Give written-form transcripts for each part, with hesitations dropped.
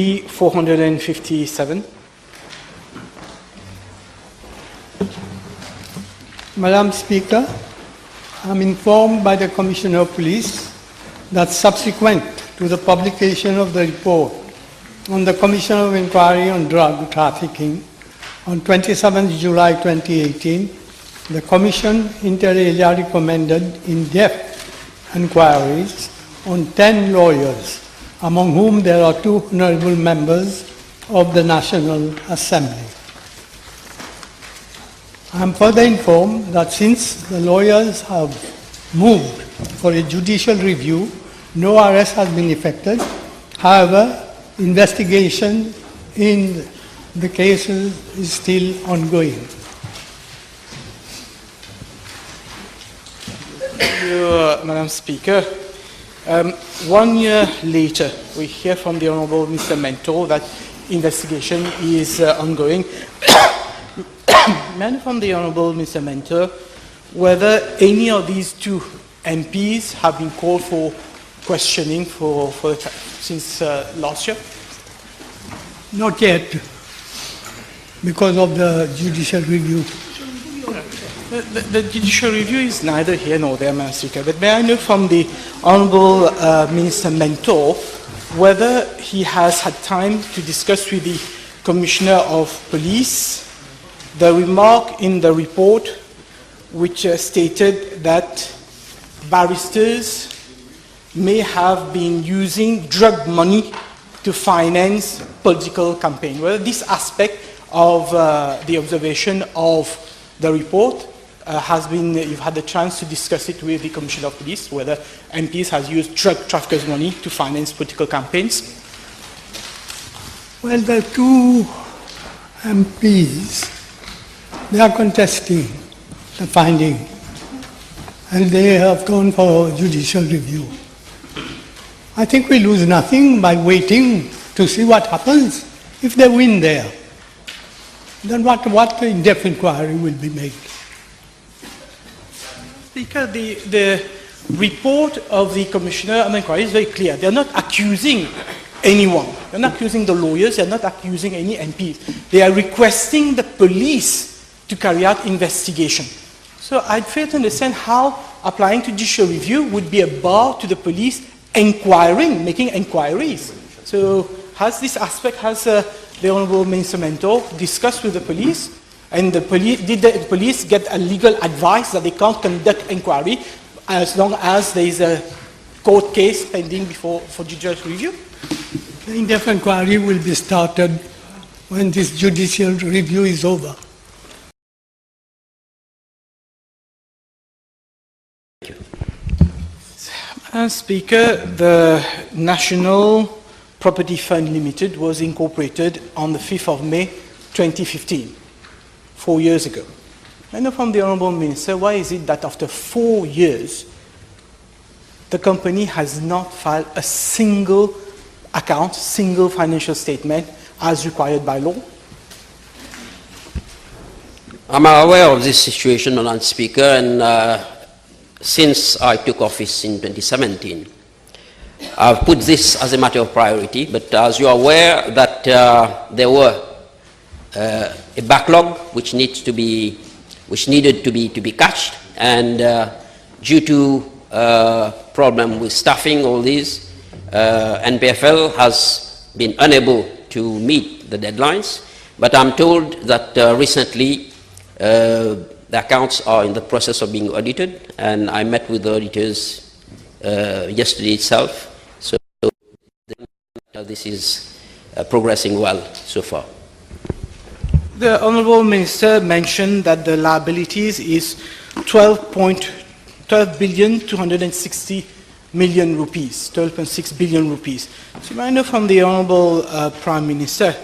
B457. Madam Speaker, I'm informed by the Commissioner of Police that subsequent to the publication of the report on the Commission of Inquiry on Drug Trafficking on 27 July 2018, the Commission inter alia recommended in-depth inquiries on 10 lawyers, among whom there are 2 honorable members of the National Assembly. I am further informed that since the lawyers have moved for a judicial review, no arrest has been effected. However, investigation in the cases is still ongoing. Thank you, Madam Speaker. 1 year later, we hear from the Honourable Mr. Mentor that investigation is ongoing. May I know from the Honourable Mr. Mentor whether any of these 2 MPs have been called for questioning since last year? Not yet, because of the judicial review. The judicial review is neither here nor there, Madam Speaker. But may I know from the Honourable Minister Mentor whether he has had time to discuss with the Commissioner of Police the remark in the report which stated that barristers may have been using drug money to finance political campaign. Whether this aspect of the observation of the report you've had the chance to discuss it with the Commissioner of Police, whether MPs has used drug traffickers' money to finance political campaigns? Well, the 2 MPs, they are contesting the finding, and they have gone for judicial review. I think we lose nothing by waiting to see what happens. If they win there, then what in-depth inquiry will be made? Speaker, the report of the Commissioner of Inquiry is very clear. They're not accusing anyone. They're not accusing the lawyers. They're not accusing any MPs. They are requesting the police to carry out investigation. So I'd fail to understand how applying to judicial review would be a bar to the police making inquiries. So has the Honourable Minister Mentor discussed with the police? And did the police get a legal advice that they can't conduct inquiry as long as there is a court case pending for judicial review? The in-depth inquiry will be started when this judicial review is over. Madam Speaker, the National Property Fund Limited was incorporated on the 5th of May 2015, 4 years ago. I know from the Honourable Minister, why is it that after 4 years, the company has not filed a single account, single financial statement as required by law? I'm aware of this situation, Madam Speaker, and since I took office in 2017, I've put this as a matter of priority, but as you are aware that there were a backlog which needed to be catched, and due to problem with staffing, all these, NPFL has been unable to meet the deadlines, but I'm told that recently the accounts are in the process of being audited, and I met with the auditors yesterday itself, so this is progressing well so far. The Honourable Minister mentioned that the liabilities is 12.260 billion rupees, 12.6 billion rupees. So may I know from the Honourable Prime Minister,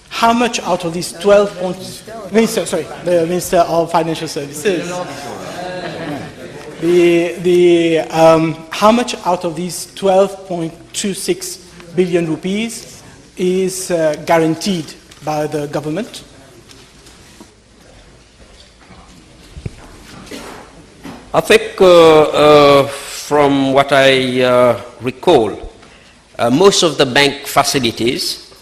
how much out of these 12 the Minister of Financial Services, how much out of these 12.26 billion rupees is guaranteed by the government? I think from what I recall, most of the bank facilities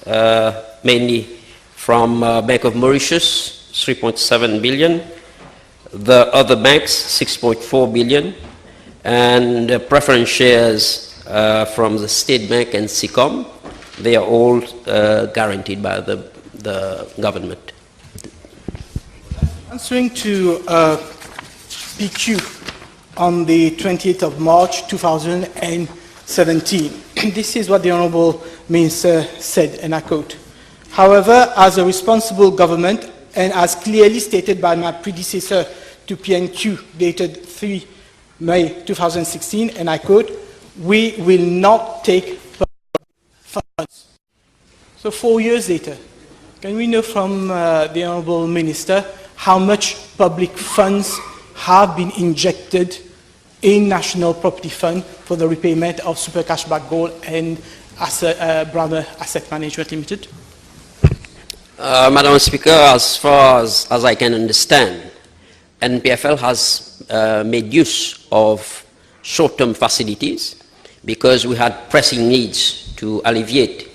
mainly from Bank of Mauritius, 3.7 billion, the other banks, 6.4 billion, and preference shares from the State Bank and SICOM. They are all guaranteed by the government. Answering to PQ on the 28th of March 2017, this is what the Honourable Minister said, and I quote, "However, as a responsible government, and as clearly stated by my predecessor to PNQ, dated 3 May 2016, and I quote, we will not take funds." So 4 years later, can we know from the Honourable Minister how much public funds have been injected in National Property Fund for the repayment of Super Cashback Gold and Brother Asset Management Limited? Madam Speaker, as far as I can understand, NPFL has made use of short-term facilities because we had pressing needs to alleviate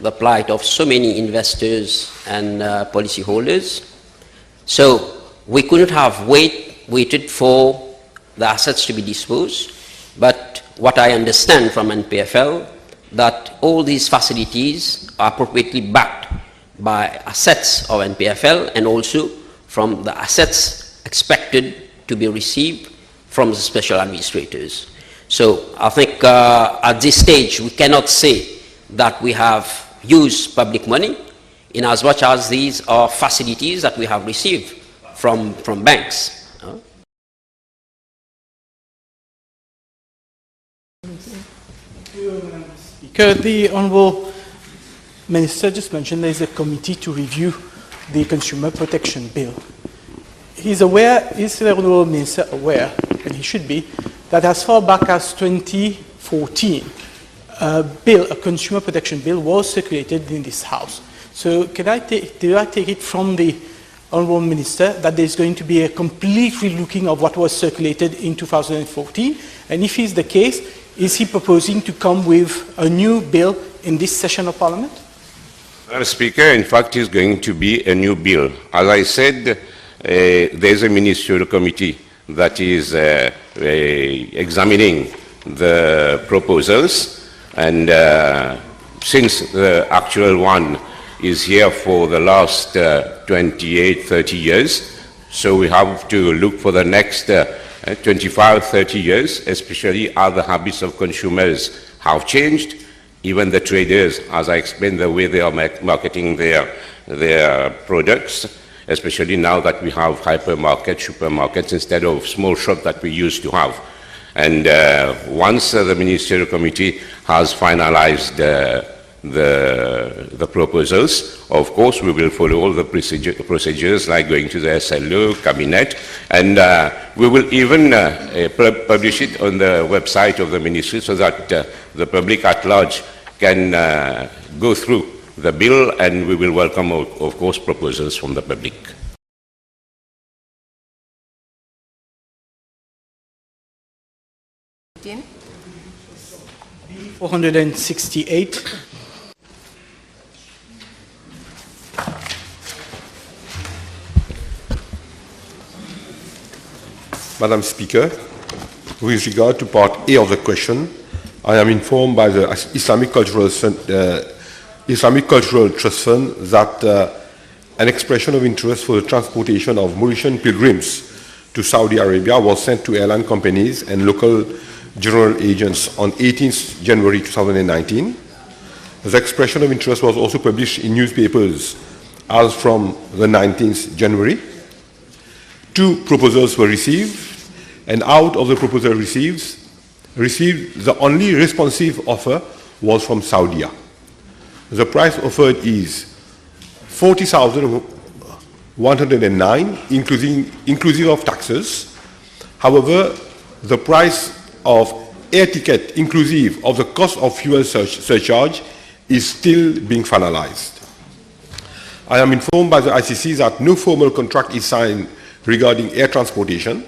the plight of so many investors and policyholders. So we couldn't have waited for the assets to be disposed, but what I understand from NPFL, that all these facilities are appropriately backed by assets of NPFL and also from the assets expected to be received from the special administrators. So I think at this stage we cannot say that we have used public money in as much as these are facilities that we have received from banks. Speaker, the Honourable Minister just mentioned there is a committee to review the Consumer Protection Bill. Is the Honourable Minister aware, and he should be, that as far back as 2014, a Consumer Protection Bill was circulated in this House. So do I take it from the Honourable Minister that there's going to be a complete relooking of what was circulated in 2014? And if is the case, is he proposing to come with a new bill in this session of Parliament? Madam Speaker, in fact, it's going to be a new bill. As I said, there's a ministerial committee that is examining the proposals, and since the actual one is here for the last 28, 30 years, so we have to look for the next 25, 30 years, especially how the habits of consumers have changed. Even the traders, as I explained, the way they are marketing their products, especially now that we have hypermarkets, supermarkets, instead of small shops that we used to have. And once the Ministerial Committee has finalized the proposals, of course, we will follow all the procedures like going to the SLO, cabinet, and we will even publish it on the website of the ministry so that the public at large can go through the bill, and we will welcome, of course, proposals from the public. Dean? 468. Madam Speaker, with regard to part A of the question, I am informed by the Islamic Cultural Trust Fund that an expression of interest for the transportation of Mauritian pilgrims to Saudi Arabia was sent to airline companies and local general agents on 18th January 2019. The expression of interest was also published in newspapers as from the 19th January. 2 proposals were received, and out of the proposal received, the only responsive offer was from Saudi. The price offered is 40,109, inclusive of taxes. However, the price of air ticket, inclusive of the cost of fuel surcharge, is still being finalized. I am informed by the ICC that no formal contract is signed regarding air transportation.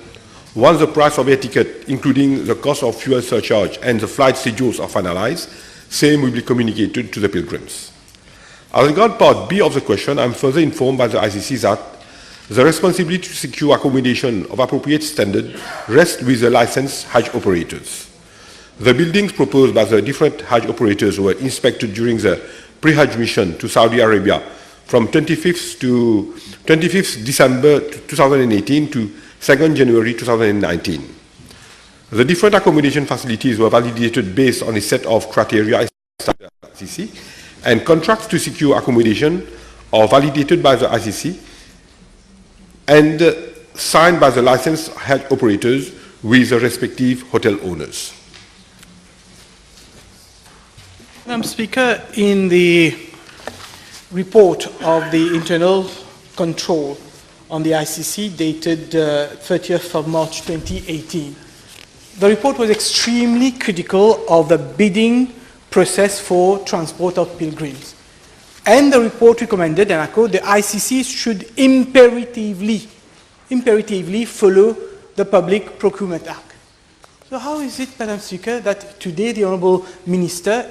Once the price of air ticket, including the cost of fuel surcharge and the flight schedules are finalized, same will be communicated to the pilgrims. As regards Part B of the question, I am further informed by the ICC that the responsibility to secure accommodation of appropriate standard rests with the licensed Hajj operators. The buildings proposed by the different Hajj operators were inspected during the pre-Hajj mission to Saudi Arabia from 25th December 2018 to 2nd January 2019. The different accommodation facilities were validated based on a set of criteria established by the ICC, and contracts to secure accommodation are validated by the ICC and signed by the licensed Hajj operators with the respective hotel owners. Madam Speaker, in the report of the internal control on the ICC dated 30th of March 2018, the report was extremely critical of the bidding process for transport of pilgrims. And the report recommended, and I quote, the ICC should imperatively follow the Public Procurement Act. So how is it, Madam Speaker, that today the Honourable Minister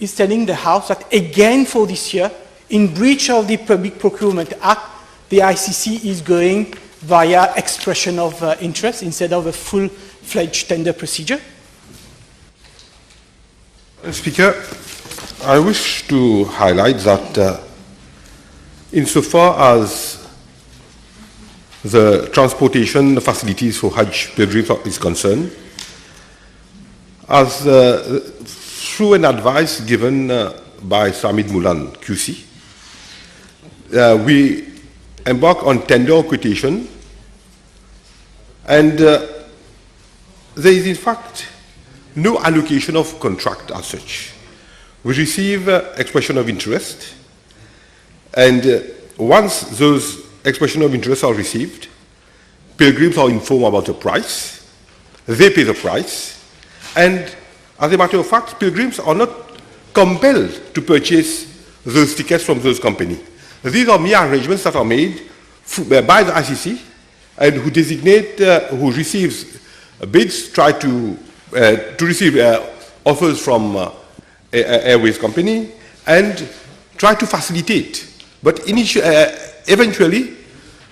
is telling the House that again for this year, in breach of the Public Procurement Act, the ICC is going via expression of interest instead of a full-fledged tender procedure? Speaker, I wish to highlight that insofar as the transportation facilities for Hajj pilgrims is concerned, as through an advice given by Samid Mulan, QC, we embark on tender quotation, and there is in fact no allocation of contract as such. We receive expression of interest, and once those expression of interest are received, pilgrims are informed about the price, they pay the price, and as a matter of fact, pilgrims are not compelled to purchase those tickets from those companies. These are mere arrangements that are made by the ICC, and who designate, who receives bids, try to receive offers from airways company and try to facilitate. But eventually,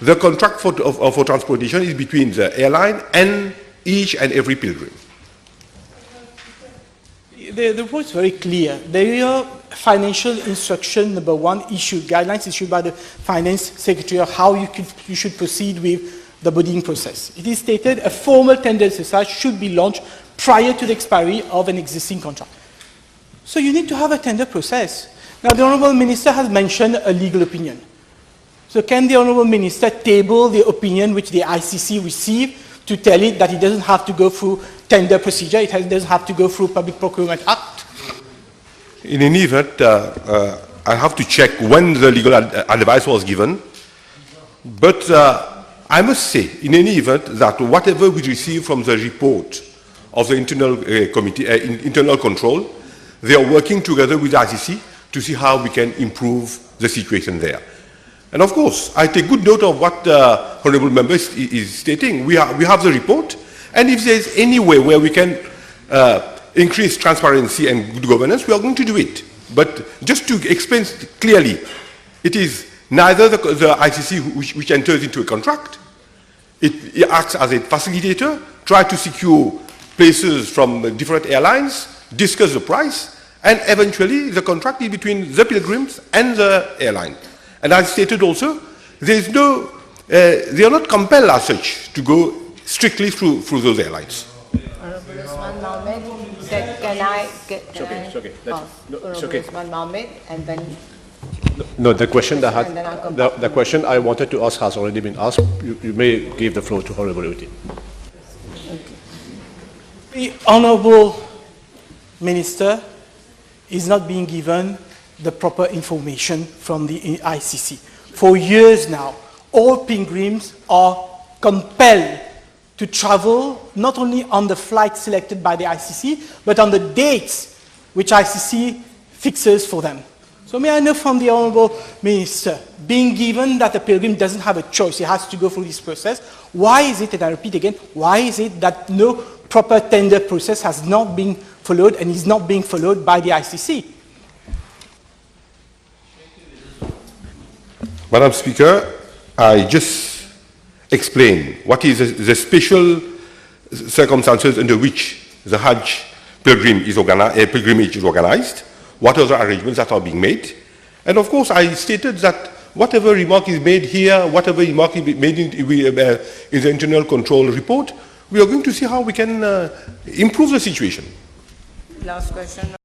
the contract for transportation is between the airline and each and every pilgrim. The report is very clear. There are financial instruction number 1 issued, guidelines issued by the Finance Secretary of how you should proceed with the bidding process. It is stated a formal tender exercise should be launched prior to the expiry of an existing contract. So you need to have a tender process. Now the Honourable Minister has mentioned a legal opinion. So can the Honourable Minister table the opinion which the ICC received to tell it that it doesn't have to go through tender procedure, it doesn't have to go through Public Procurement Act? In any event, I have to check when the legal advice was given, but I must say, in any event, that whatever we receive from the report of the internal committee, internal control, they are working together with the ICC to see how we can improve the situation there. And of course, I take good note of what the Honourable Member is stating. We have the report, and if there is any way where we can increase transparency and good governance, we are going to do it. But just to explain clearly, it is neither the ICC which enters into a contract. It acts as a facilitator, try to secure places from different airlines, discuss the price, and eventually the contract is between the pilgrims and the airline. And as stated also, there is no, they are not compelled as such to go strictly through those airlines. Honourable Usman Mohammed, can I get... It's okay. Honourable Usman Mohammed, and then... No, the question that And then I'll come had, the question I wanted to ask has already been asked. You may give the floor to Honourable Uteem. The Honourable Minister is not being given the proper information from the ICC. For years now, all pilgrims are compelled to travel not only on the flight selected by the ICC, but on the dates which ICC fixes for them. So may I know from the Honourable Minister, being given that the pilgrim doesn't have a choice, he has to go through this process, why is it, and I repeat again, why is it that no proper tender process has not been followed and is not being followed by the ICC? Madam Speaker, I just explained what is the special circumstances under which the Hajj pilgrimage is organized, what are the arrangements that are being made. And of course, I stated that whatever remark is made here, whatever remark is made in the internal control report, we are going to see how we can improve the situation. Last question.